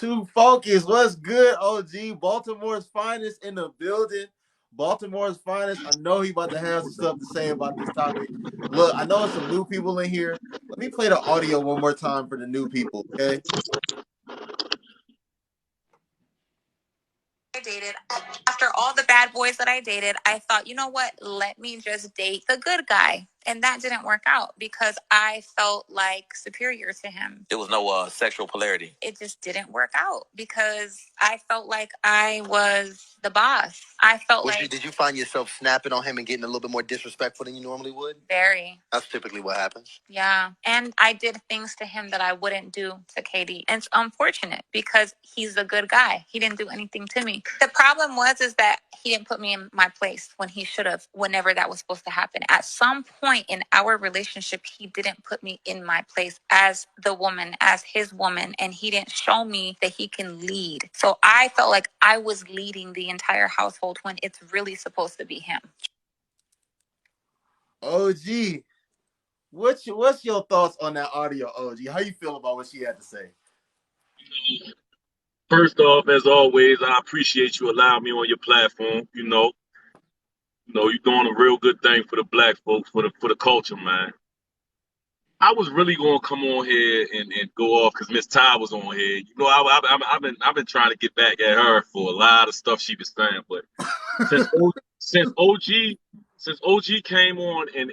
Too focused. What's good, OG? Baltimore's finest in the building. Baltimore's finest. I know he about to have some stuff to say about this topic. Look, I know some new people in here. Let me play the audio one more time for the new people, okay? I dated, after all the bad boys that I dated, I thought, you know what? Let me just date the good guy. And that didn't work out because I felt like superior to him. There was no sexual polarity. It just didn't work out because I felt like I was the boss. I felt Did you find yourself snapping on him and getting a little bit more disrespectful than you normally would? Very. That's typically what happens. Yeah. And I did things to him that I wouldn't do to Katie. And it's unfortunate because he's a good guy. He didn't do anything to me. The problem is that he didn't put me in my place when he should have, whenever that was supposed to happen. At some point in our relationship, he didn't put me in my place as the woman, as his woman, and he didn't show me that he can lead. So I felt like I was leading the entire household when it's really supposed to be him. OG, what's your thoughts on that audio, OG? How you feel about what she had to say? First off, as always, I appreciate you allowing me on your platform. You're doing a real good thing for the black folks, for the culture, man. I was really gonna come on here and go off because Miss Ty was on here. I've been trying to get back at her for a lot of stuff she was saying, but since OG came on and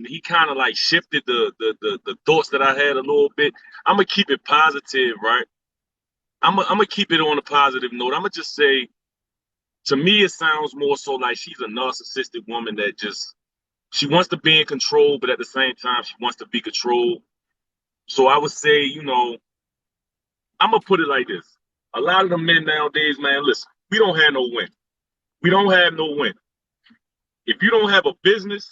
he kind of like shifted the thoughts that I had a little bit, I'm gonna keep it positive, right? I'm gonna keep it on a positive note. I'm gonna just say, to me, it sounds more so like she's a narcissistic woman that she wants to be in control, but at the same time, she wants to be controlled. So I would say, I'm gonna put it like this. A lot of the men nowadays, man, listen, we don't have no win. We don't have no win. If you don't have a business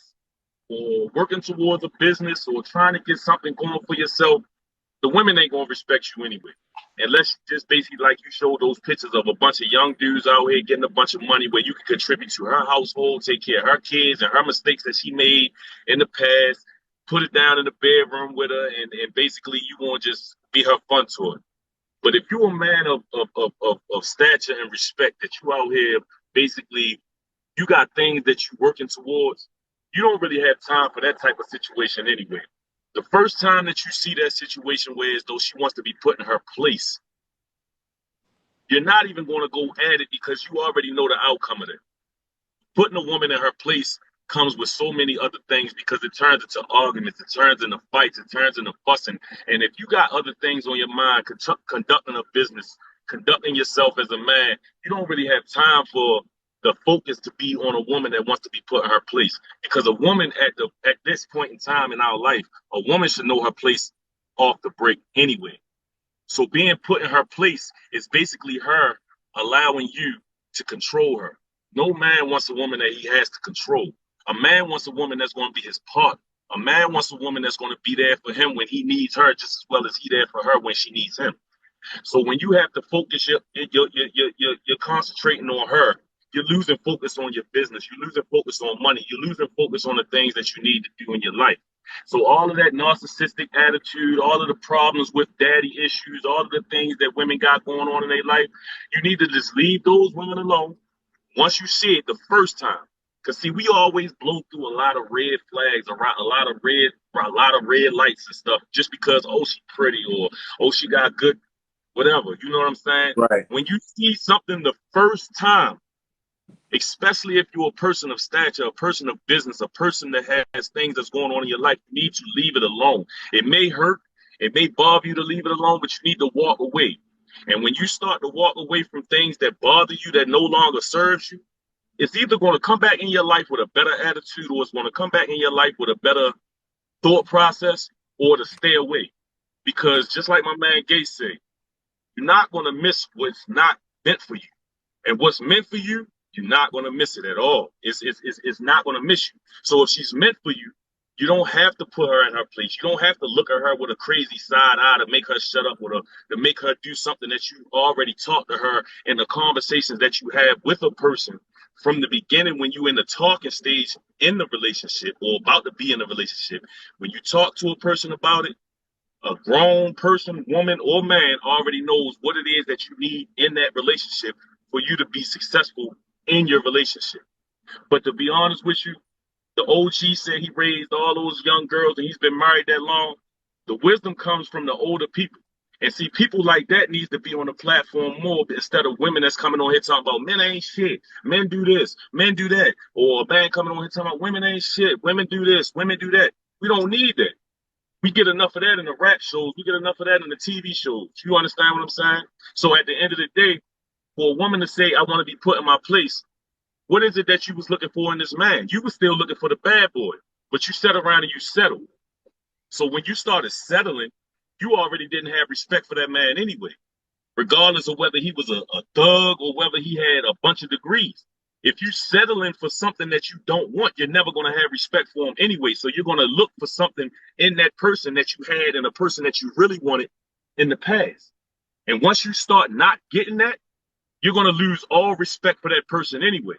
or working towards a business or trying to get something going for yourself, the women ain't gonna respect you anyway. Unless just basically like you show those pictures of a bunch of young dudes out here getting a bunch of money where you can contribute to her household, take care of her kids and her mistakes that she made in the past, put it down in the bedroom with her, and basically you want to just be her fun toy. But if you're a man of stature and respect, that you out here basically you got things that you're working towards, you don't really have time for that type of situation anyway. The first time that you see that situation where as though she wants to be put in her place, you're not even going to go at it because you already know the outcome of it. Putting a woman in her place comes with so many other things because it turns into arguments, it turns into fights, it turns into fussing. And if you got other things on your mind, conducting a business, conducting yourself as a man, you don't really have time for the focus to be on a woman that wants to be put in her place. Because a woman at this point in time in our life, a woman should know her place off the break anyway. So being put in her place is basically her allowing you to control her. No man wants a woman that he has to control. A man wants a woman that's going to be his partner. A man wants a woman that's going to be there for him when he needs her just as well as he there for her when she needs him. So when you have to focus, you're concentrating on her. You're losing focus on your business. You're losing focus on money. You're losing focus on the things that you need to do in your life. So all of that narcissistic attitude, all of the problems with daddy issues, all of the things that women got going on in their life, you need to just leave those women alone. Once you see it the first time, because see, we always blow through a lot of red flags, a lot of red lights and stuff, just because she's pretty or she got good, whatever. You know what I'm saying? Right. When you see something the first time, especially if you're a person of stature, a person of business, a person that has things that's going on in your life, you need to leave it alone. It may hurt, it may bother you to leave it alone, but you need to walk away. And when you start to walk away from things that bother you, that no longer serves you, it's either going to come back in your life with a better attitude, or it's going to come back in your life with a better thought process, or to stay away. Because just like my man Gates said, you're not going to miss what's not meant for you. And what's meant for you, you're not going to miss it at all. It's not going to miss you. So if she's meant for you, you don't have to put her in her place. You don't have to look at her with a crazy side eye to make her shut up, to make her do something that you already taught to her in the conversations that you have with a person from the beginning when you're in the talking stage in the relationship or about to be in a relationship. When you talk to a person about it, A grown person, woman or man, already knows what it is that you need in that relationship for you to be successful in your relationship. But to be honest with you, the OG said he raised all those young girls and he's been married that long. The wisdom comes from the older people. And see, people like that needs to be on the platform more instead of women that's coming on here talking about men ain't shit, men do this, men do that. Or a man coming on here talking about women ain't shit, women do this, women do that. We don't need that. We get enough of that in the rap shows. We get enough of that in the TV shows. You understand what I'm saying? So at the end of the day, for a woman to say, I want to be put in my place, what is it that you was looking for in this man? You was still looking for the bad boy, but you sat around and you settled. So when you started settling, you already didn't have respect for that man anyway, regardless of whether he was a thug or whether he had a bunch of degrees. If you settling for something that you don't want, you're never going to have respect for him anyway. So you're going to look for something in that person that you had and a person that you really wanted in the past. And once you start not getting that, you're going to lose all respect for that person anyway.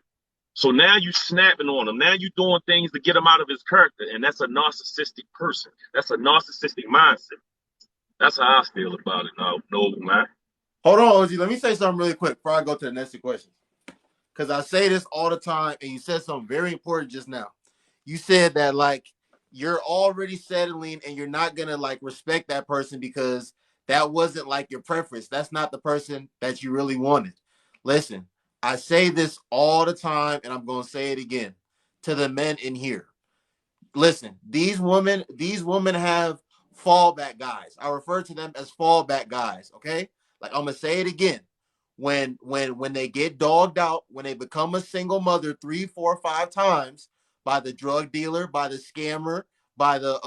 So now you snapping on him. Now you doing things to get him out of his character. And that's a narcissistic person. That's a narcissistic mindset. That's how I feel about it now. No, man. Hold on, OG. Let me say something really quick before I go to the next question. Because I say this all the time, and you said something very important just now. You said that, like, you're already settling and you're not going to, like, respect that person because that wasn't, like, your preference. That's not the person that you really wanted. Listen, I say this all the time, and I'm going to say it again to the men in here. Listen, these women have fallback guys. I refer to them as fallback guys, okay? Like, I'm going to say it again. When they get dogged out, when they become a single mother 3, 4, 5 times by the drug dealer, by the scammer, by the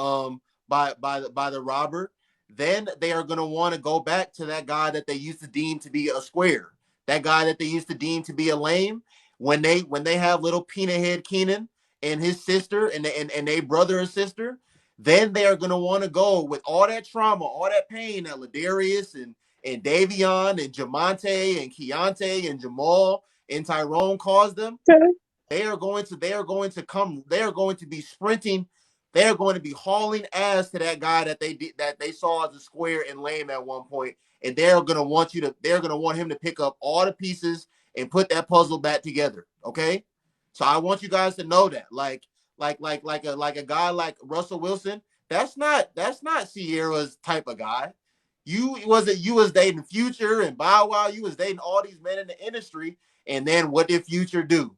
robber, then they are going to want to go back to that guy that they used to deem to be a square, that guy that they used to deem to be a lame. When they have little peanut head Keenan and his sister and they brother and sister, then they are going to want to go with all that trauma, all that pain that Ladarius and Davion and Jamonte and Keontae and Jamal and Tyrone caused them. They are going to be sprinting. They are going to be hauling ass to that guy that they saw as a square and lame at one point, and they're going to want him to pick up all the pieces and put that puzzle back together. Okay, so I want you guys to know that, like a guy like Russell Wilson, that's not Sierra's type of guy. You was dating Future and Bow Wow. You was dating all these men in the industry, and then what did Future do?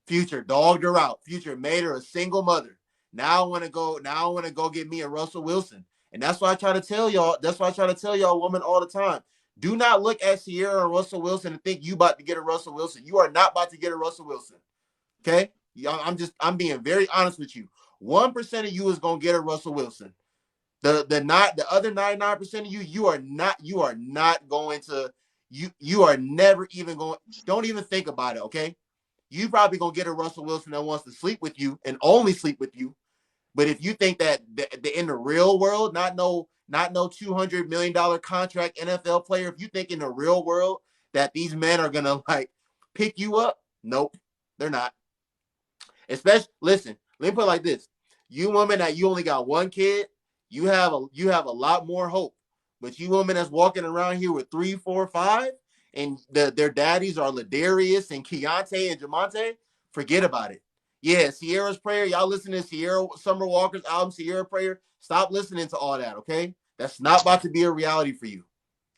Future dogged her out. Future made her a single mother. Now I want to go get me a Russell Wilson. And that's why I try to tell y'all, women, all the time. Do not look at Sierra and Russell Wilson and think you about to get a Russell Wilson. You are not about to get a Russell Wilson. Okay? I'm being very honest with you. 1% of you is gonna get a Russell Wilson. The other 99% of you are not going to, you are never even going, don't even think about it, okay? You probably gonna get a Russell Wilson that wants to sleep with you and only sleep with you. But if you think that in the real world, not no $200 million contract NFL player, if you think in the real world that these men are gonna like pick you up, nope, they're not. Especially, listen, let me put it like this: you women that you only got one kid, you have a lot more hope. But you women that's walking around here with 3, 4, 5, and their daddies are Ladarius and Keontae and Jamonte, forget about it. Yeah, Sierra's Prayer. Y'all listen to Sierra Summer Walker's album, Sierra Prayer. Stop listening to all that, okay? That's not about to be a reality for you.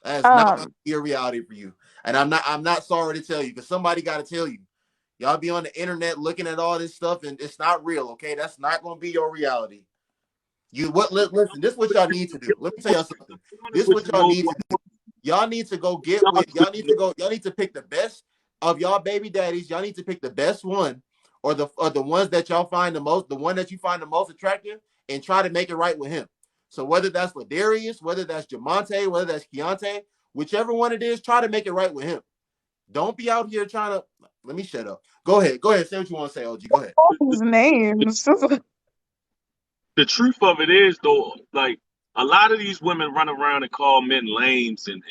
That's not about to be a reality for you. And I'm not sorry to tell you, because somebody got to tell you. Y'all be on the internet looking at all this stuff, and it's not real, okay? That's not going to be your reality. Listen, this is what y'all need to do. Let me tell y'all something. This is what y'all need to do. Y'all need to go y'all need to pick the best of y'all baby daddies. Y'all need to pick the best one, or the ones that y'all find the one that you find the most attractive, and try to make it right with him. So whether that's Ladarius, whether that's Jamonte, whether that's Keontae, whichever one it is, try to make it right with him. Don't be out here trying to, let me shut up. Go ahead. Say what you want to say, OG. Go ahead. His names. The truth of it is, though, like, a lot of these women run around and call men lames and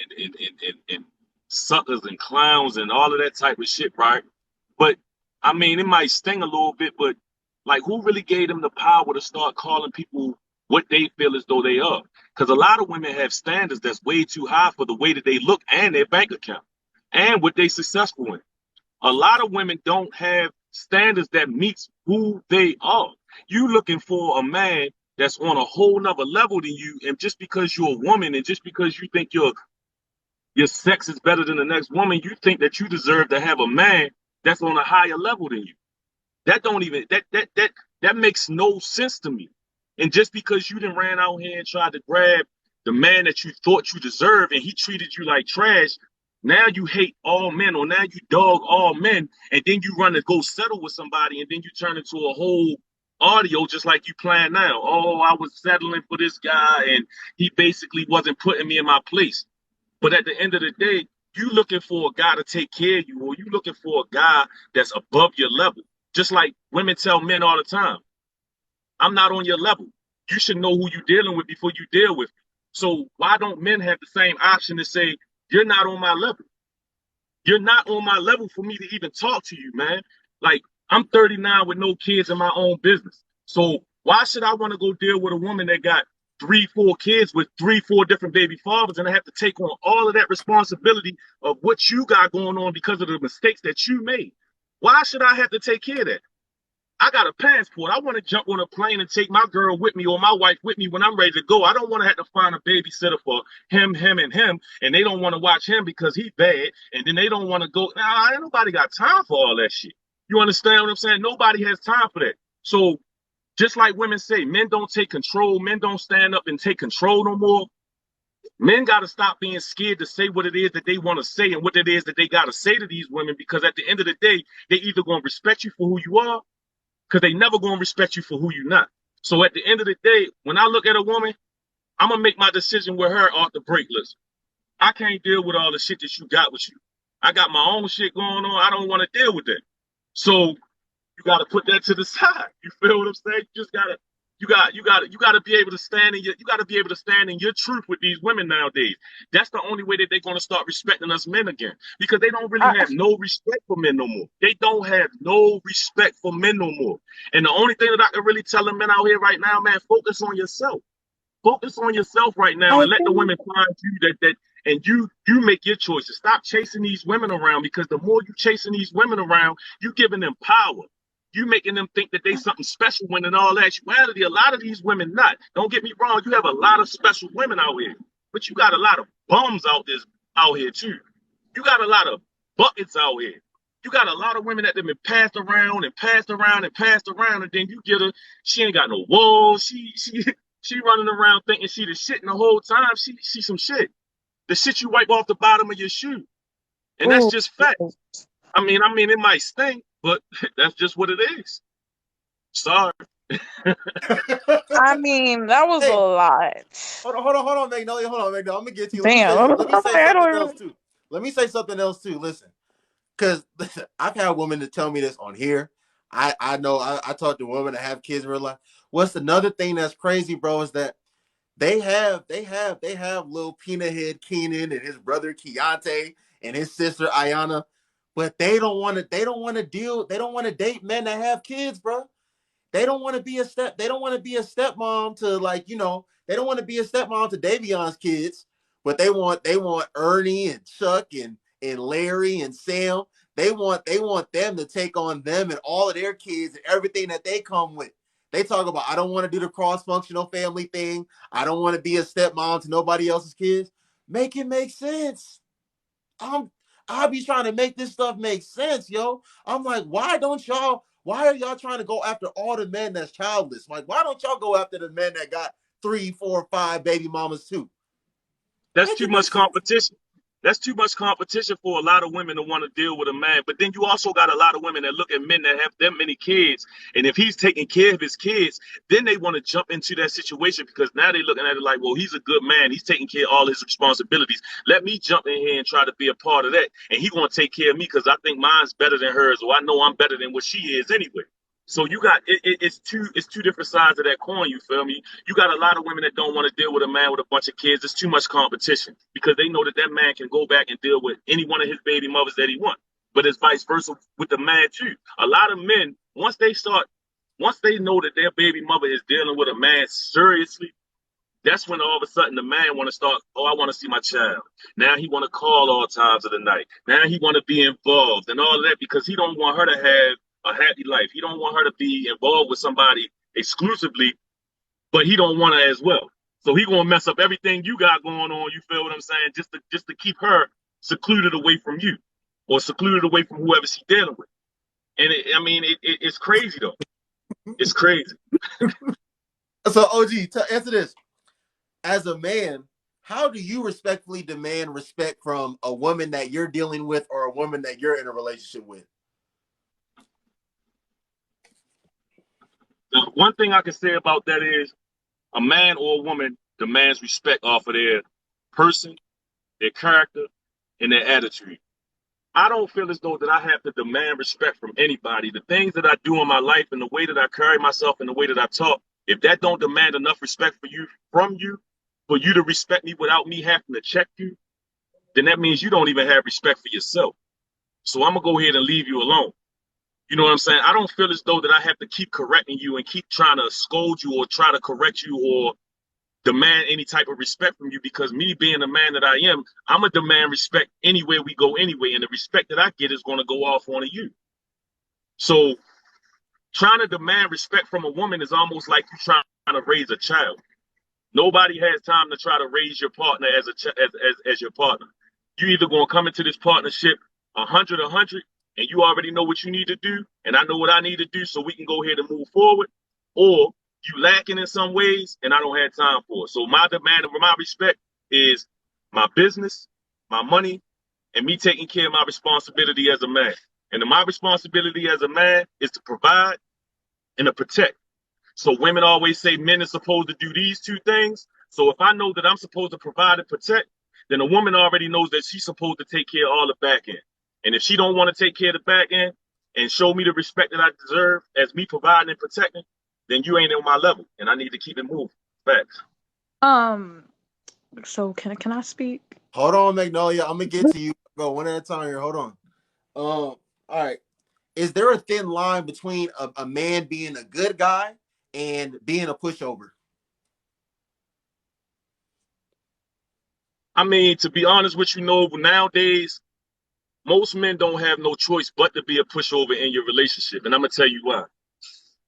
suckers and clowns and all of that type of shit, right? But I mean, it might sting a little bit, but like, who really gave them the power to start calling people what they feel as though they are. Because a lot of women have standards that's way too high for the way that they look and their bank account and what they successful in. A lot of women don't have standards that meets who they are. You looking for a man that's on a whole nother level than you, and just because you're a woman and just because you think your sex is better than the next woman, you think that you deserve to have a man that's on a higher level than you. That don't even that makes no sense to me. And just because you done ran out here and tried to grab the man that you thought you deserved and he treated you like trash, now you hate all men, or now you dog all men, and then you run to go settle with somebody, and then you turn into a whole audio just like you plan now. Oh, I was settling for this guy and he basically wasn't putting me in my place. But at the end of the day, you looking for a guy to take care of you, or you looking for a guy that's above your level. Just like women tell men all the time, I'm not on your level. You should know who you're dealing with before you deal with me. So why don't men have the same option to say, you're not on my level? You're not on my level for me to even talk to you, man. Like, I'm 39 with no kids in my own business. So why should I want to go deal with a woman that got 3-4 kids with 3-4 different baby fathers, and I have to take on all of that responsibility of what you got going on because of the mistakes that you made? Why should I have to take care of that? I got a passport. I want to jump on a plane and take my girl with me or my wife with me when I'm ready to go. I don't want to have to find a babysitter for him, and they don't want to watch him because he's bad, and then they don't want to go. Nah, ain't nobody got time for all that shit. You understand what I'm saying? Nobody has time for that. So just like women say, men don't take control, men don't stand up and take control no more. Men got to stop being scared to say what it is that they want to say and what it is that they got to say to these women, because at the end of the day, they either going to respect you for who you are, because they never going to respect you for who you're not. So at the end of the day, when I look at a woman, I'm going to make my decision with her off the break list. I can't deal with all the shit that you got with you. I got my own shit going on. I don't want to deal with that. So you got to put that to the side. You feel what I'm saying? You just got to be able to stand in your truth with these women nowadays. That's the only way that they're going to start respecting us men again, because they don't really have no respect for men no more. They don't have no respect for men no more. And the only thing that I can really tell the men out here right now, man, focus on yourself. Focus on yourself right now and let the women find you and you make your choices. Stop chasing these women around, because the more you chasing these women around, you giving them power. You making them think that they something special, when in all actuality, a lot of these women not. Don't get me wrong, you have a lot of special women out here, but you got a lot of bums out here too. You got a lot of buckets out here. You got a lot of women that have been passed around and passed around and passed around, and then you get her, she ain't got no walls. She running around thinking she the shit, and the whole time she some shit. The shit you wipe off the bottom of your shoe. And that's just fact. I mean, it might stink, but that's just what it is. Sorry. I mean, that was a lot. Hold on, Magnolia. Hold on, Magnolia. I'm gonna get to you. Damn. Let me say something else too. Let me say something else too. Listen, because I've had women to tell me this on here. I know I talk to women that have kids in real life. What's another thing that's crazy, bro, is that they have little peanut head Keenan and his brother Keontae and his sister Ayana, but they don't want to date men that have kids, bro. They don't want to be a stepmom to, like, they don't want to be a stepmom to Davion's kids, but they want Ernie and Chuck and Larry and Sam. They want them to take on them and all of their kids and everything that they come with. They talk about, I don't want to do the cross-functional family thing. I don't want to be a stepmom to nobody else's kids. Make it make sense. I'll be trying to make this stuff make sense, yo. I'm like, why are y'all trying to go after all the men that's childless? Like, why don't y'all go after the men that got 3, 4, 5 baby mamas too? That's too much competition. That's too much competition for a lot of women to want to deal with a man. But then you also got a lot of women that look at men that have that many kids, and if he's taking care of his kids, then they want to jump into that situation, because now they're looking at it like, well, he's a good man. He's taking care of all his responsibilities. Let me jump in here and try to be a part of that, and he's going to take care of me because I think mine's better than hers, or I know I'm better than what she is anyway. So you got it's two different sides of that coin. You feel me? You got a lot of women that don't want to deal with a man with a bunch of kids. It's too much competition, because they know that man can go back and deal with any one of his baby mothers that he wants. But it's vice versa with the man too. A lot of men, once they start Once they know that their baby mother is dealing with a man seriously, that's when all of a sudden the man want to start, oh, I want to see my child. Now he want to call all times of the night. Now he want to be involved and all of that because he don't want her to have a happy life. He don't want her to be involved with somebody exclusively, but he don't want her as well. So he gonna mess up everything you got going on. You feel what I'm saying? Just to keep her secluded away from you, or secluded away from whoever she's dealing with. And it's crazy though. It's crazy. So OG, to answer this, as a man, how do you respectfully demand respect from a woman that you're dealing with or a woman that you're in a relationship with? The one thing I can say about that is a man or a woman demands respect off of their person, their character, and their attitude. I don't feel as though that I have to demand respect from anybody. The things that I do in my life and the way that I carry myself and the way that I talk, if that don't demand enough respect from you, for you to respect me without me having to check you, then that means you don't even have respect for yourself. So I'm going to go ahead and leave you alone. You know what I'm saying? I don't feel as though that I have to keep correcting you and keep trying to scold you or try to correct you or demand any type of respect from you, because me being the man that I am, I'm going to demand respect anywhere we go anyway. And the respect that I get is going to go off onto you. So trying to demand respect from a woman is almost like you trying to raise a child. Nobody has time to try to raise your partner as your partner. You either going to come into this partnership 100, and you already know what you need to do, and I know what I need to do, so we can go ahead and move forward, or you lacking in some ways, and I don't have time for it. So my demand of my respect is my business, my money, and me taking care of my responsibility as a man. And my responsibility as a man is to provide and to protect. So women always say men are supposed to do these two things. So if I know that I'm supposed to provide and protect, then a woman already knows that she's supposed to take care of all the back end. And if she don't want to take care of the back end and show me the respect that I deserve as me providing and protecting, then you ain't on my level, and I need to keep it moving. Facts. So can I speak? Hold on, Magnolia. I'm gonna get to you. Go one at a time here. Hold on. All right. Is there a thin line between a man being a good guy and being a pushover? I mean, to be honest with you, nowadays, most men don't have no choice but to be a pushover in your relationship. And I'm going to tell you why.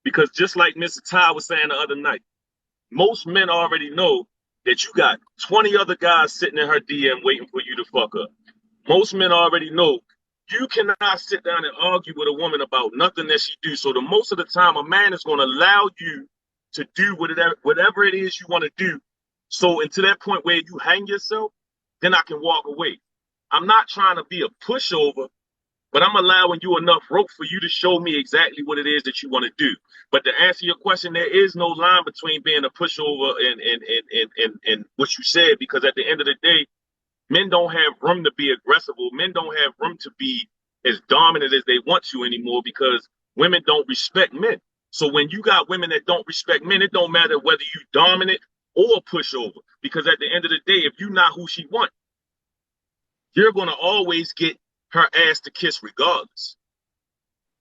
Because just like Mr. Ty was saying the other night, most men already know that you got 20 other guys sitting in her DM waiting for you to fuck up. Most men already know you cannot sit down and argue with a woman about nothing that she do. So the most of the time, a man is going to allow you to do whatever it is you want to do. So until that point where you hang yourself, then I can walk away. I'm not trying to be a pushover, but I'm allowing you enough rope for you to show me exactly what it is that you want to do. But to answer your question, there is no line between being a pushover and what you said, because at the end of the day, men don't have room to be aggressive. Men don't have room to be as dominant as they want to anymore, because women don't respect men. So when you got women that don't respect men, it don't matter whether you dominant or pushover, because at the end of the day, if you're not who she wants, you're going to always get her ass to kiss regardless.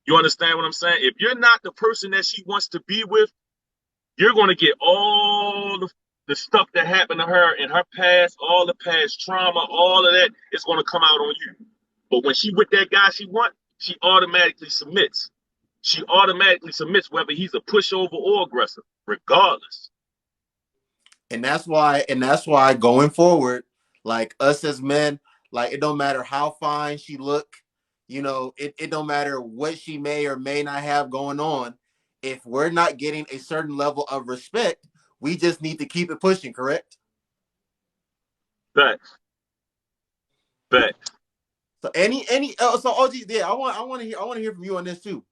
You understand what I'm saying? If you're not the person that she wants to be with, you're going to get all the stuff that happened to her in her past, all the past trauma, all of that is going to come out on you. But when she with that guy she wants, she automatically submits. She automatically submits whether he's a pushover or aggressive, regardless. And that's why going forward, like us as men, like it don't matter how fine she look, it don't matter what she may or may not have going on. If we're not getting a certain level of respect, we just need to keep it pushing, correct? Facts. So so OG, yeah, I want to hear from you on this too.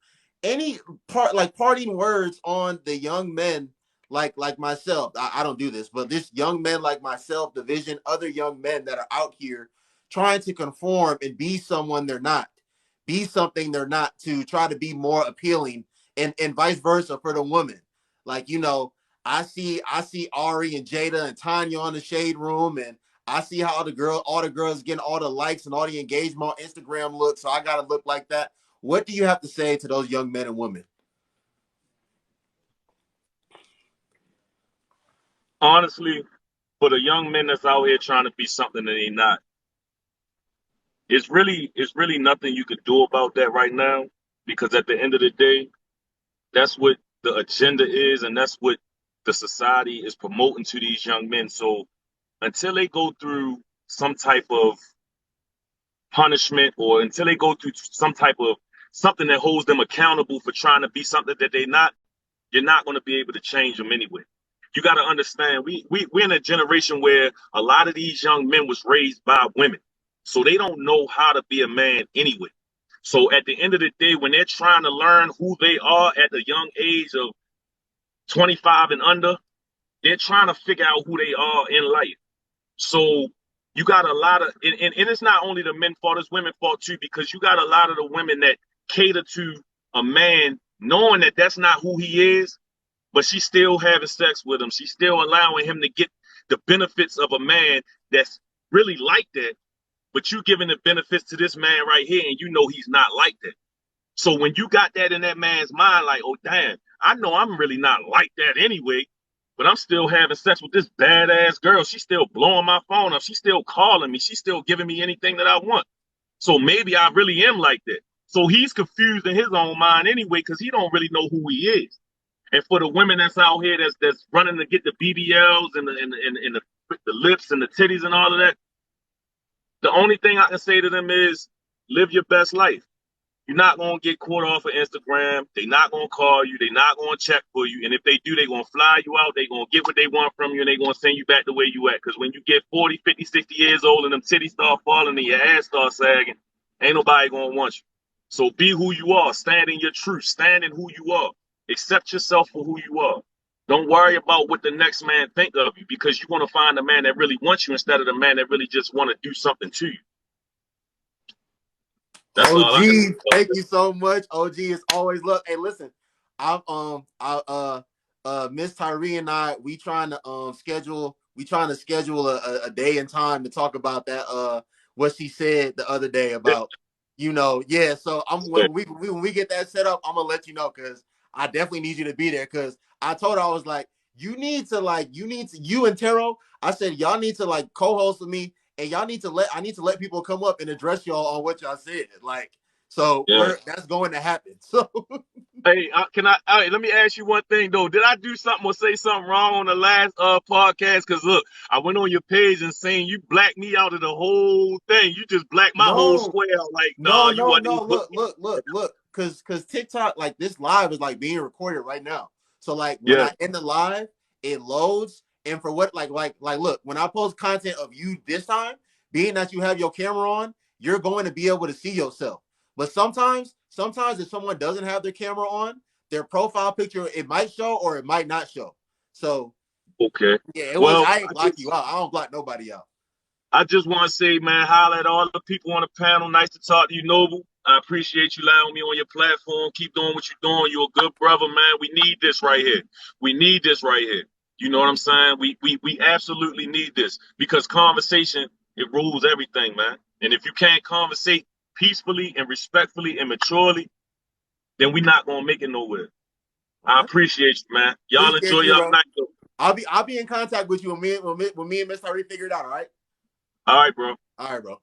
Any parting words on the young men like myself? I don't do this, but this young men like myself, division, other young men that are out here trying to conform and be someone they're not, be something they're not, to try to be more appealing, and vice versa for the women. Like, I see Ari and Jada and Tanya on the Shade Room, and I see how all the girls getting all the likes and all the engagement on Instagram look, so I gotta look like that. What do you have to say to those young men and women? honestly, for the young men that's out here trying to be something that they not, it's really nothing you could do about that right now, because at the end of the day, that's what the agenda is, and that's what the society is promoting to these young men. So until they go through some type of punishment, or until they go through some type of something that holds them accountable for trying to be something that they're not, you're not going to be able to change them anyway. You got to understand, we're in a generation where a lot of these young men was raised by women, so they don't know how to be a man anyway. So at the end of the day, when they're trying to learn who they are at the young age of 25 and under, they're trying to figure out who they are in life. So you got a lot of, and it's not only the men fault, it's women fault too, because you got a lot of the women that cater to a man knowing that that's not who he is, but she's still having sex with him. She's still allowing him to get the benefits of a man that's really like that, but you giving the benefits to this man right here, and you know he's not like that. So when you got that in that man's mind, like, oh damn, I know I'm really not like that anyway, but I'm still having sex with this badass girl. She's still blowing my phone up. She's still calling me. She's still giving me anything that I want. So maybe I really am like that. So he's confused in his own mind anyway, because he don't really know who he is. And for the women that's out here that's running to get the BBLs and the lips and the titties and all of that, the only thing I can say to them is live your best life. You're not going to get caught off of Instagram. They're not going to call you. They're not going to check for you. And if they do, they're going to fly you out. They're going to get what they want from you, and they're going to send you back the way you at. Because when you get 40, 50, 60 years old and them titties start falling and your ass starts sagging, ain't nobody going to want you. So be who you are. Stand in your truth. Stand in who you are. Accept yourself for who you are. Don't worry about what the next man think of you, because you're going to find a man that really wants you instead of the man that really just want to do something to you. That's all I OG, thank you so much. OG is always look. Hey, listen, Miss Tyree and I, we trying to schedule a day and time to talk about that what she said the other day about, yeah. So when we get that set up, I'm gonna let you know, because I definitely need you to be there, because I told her, I was like, you and Taro, I said y'all need to like co-host with me. And I need to let people come up and address y'all on what y'all said. Like, so that's going to happen. So hey, let me ask you one thing though. Did I do something or say something wrong on the last podcast? Because look, I went on your page and saying you blacked me out of the whole thing. You just blacked my whole square out. Like, no. Look. Because TikTok, like, this live is like being recorded right now. So like when I end the live, it loads. And for what, like, look, when I post content of you this time, being that you have your camera on, you're going to be able to see yourself. But sometimes if someone doesn't have their camera on, their profile picture, it might show or it might not show. So, okay. Yeah, I ain't block you out. I don't block nobody out. I just want to say, man, holla at all the people on the panel. Nice to talk to you, Noble. I appreciate you allowing me on your platform. Keep doing what you're doing. You're a good brother, man. We need this right here. We need this right here. You know what I'm saying? We absolutely need this, because conversation, it rules everything, man. And if you can't conversate peacefully and respectfully and maturely, then we're not gonna make it nowhere. I appreciate you, man. Y'all enjoy y'all night, though. I'll be in contact with you when me and Miss Tyree figure it out. All right. All right, bro. All right, bro.